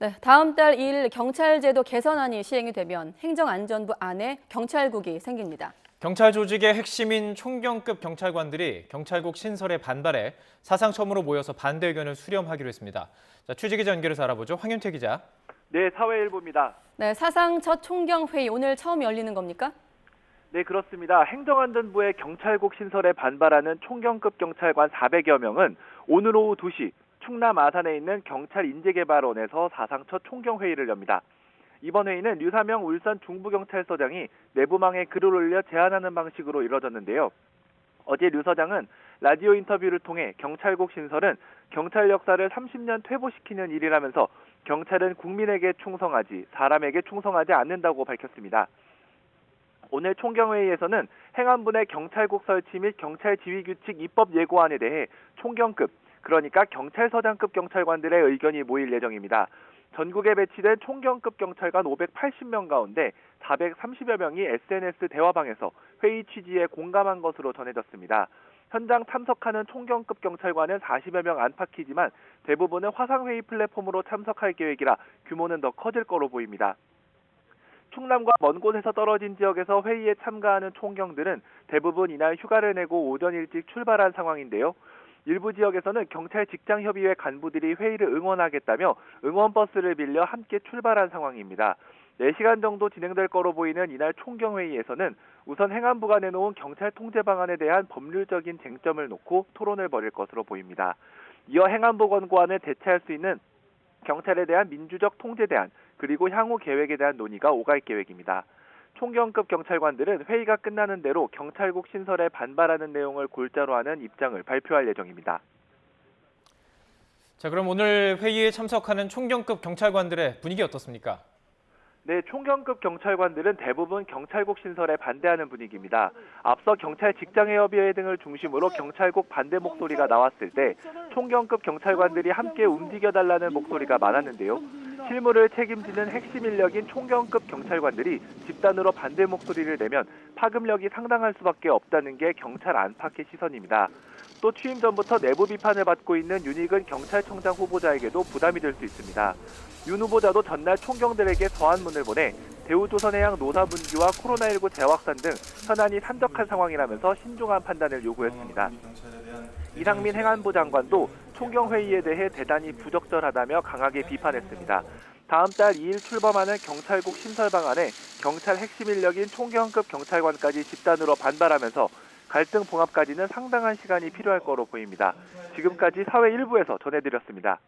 네, 다음 달 2일 경찰제도 개선안이 시행이 되면 행정안전부 안에 경찰국이 생깁니다. 경찰 조직의 핵심인 총경급 경찰관들이 경찰국 신설에 반발해 사상처음으로 모여서 반대 의견을 수렴하기로 했습니다. 자, 취재기자 연결해서 알아보죠. 황윤태 기자. 네, 사회일보입니다. 네, 사상 첫 총경회의 오늘 처음 열리는 겁니까? 네, 그렇습니다. 행정안전부의 경찰국 신설에 반발하는 총경급 경찰관 400여 명은 오늘 오후 2시 충남 아산에 있는 경찰인재개발원에서 사상 첫 총경회의를 엽니다. 이번 회의는 류사명 울산 중부경찰서장이 내부망에 글을 올려 제안하는 방식으로 이뤄졌는데요. 어제 류 서장은 라디오 인터뷰를 통해 경찰국 신설은 경찰 역사를 30년 퇴보시키는 일이라면서 경찰은 국민에게 충성하지 사람에게 충성하지 않는다고 밝혔습니다. 오늘 총경회의에서는 행안부 내 경찰국 설치 및 경찰지휘규칙 입법 예고안에 대해 총경급, 그러니까 경찰서장급 경찰관들의 의견이 모일 예정입니다. 전국에 배치된 총경급 경찰관 580명 가운데 430여 명이 SNS 대화방에서 회의 취지에 공감한 것으로 전해졌습니다. 현장 참석하는 총경급 경찰관은 40여 명 안팎이지만 대부분은 화상회의 플랫폼으로 참석할 계획이라 규모는 더 커질 거로 보입니다. 충남과 먼 곳에서 떨어진 지역에서 회의에 참가하는 총경들은 대부분 이날 휴가를 내고 오전 일찍 출발한 상황인데요. 일부 지역에서는 경찰 직장협의회 간부들이 회의를 응원하겠다며 응원버스를 빌려 함께 출발한 상황입니다. 4시간 정도 진행될 거로 보이는 이날 총경회의에서는 우선 행안부가 내놓은 경찰 통제 방안에 대한 법률적인 쟁점을 놓고 토론을 벌일 것으로 보입니다. 이어 행안부 권고안을 대체할 수 있는 경찰에 대한 민주적 통제 대안, 그리고 향후 계획에 대한 논의가 오갈 계획입니다. 총경급 경찰관들은 회의가 끝나는 대로 경찰국 신설에 반발하는 내용을 골자로 하는 입장을 발표할 예정입니다. 자, 그럼 오늘 회의에 참석하는 총경급 경찰관들의 분위기 어떻습니까? 네, 총경급 경찰관들은 대부분 경찰국 신설에 반대하는 분위기입니다. 앞서 경찰 직장협의회 등을 중심으로 경찰국 반대 목소리가 나왔을 때 총경급 경찰관들이 함께 움직여달라는 목소리가 많았는데요. 실무를 책임지는 핵심 인력인 총경급 경찰관들이 집단으로 반대 목소리를 내면 파급력이 상당할 수밖에 없다는 게 경찰 안팎의 시선입니다. 또 취임 전부터 내부 비판을 받고 있는 윤익은 경찰청장 후보자에게도 부담이 될 수 있습니다. 윤 후보자도 전날 총경들에게 서한문을 보내 대우조선해양 노사분규와 코로나19 재확산 등 현안이 산적한 상황이라면서 신중한 판단을 요구했습니다. 이상민 행안부 장관도 총경회의에 대해 대단히 부적절하다며 강하게 비판했습니다. 다음 달 2일 출범하는 경찰국 신설 방안에 경찰 핵심 인력인 총경급 경찰관까지 집단으로 반발하면서 갈등 봉합까지는 상당한 시간이 필요할 거로 보입니다. 지금까지 사회 일부에서 전해드렸습니다.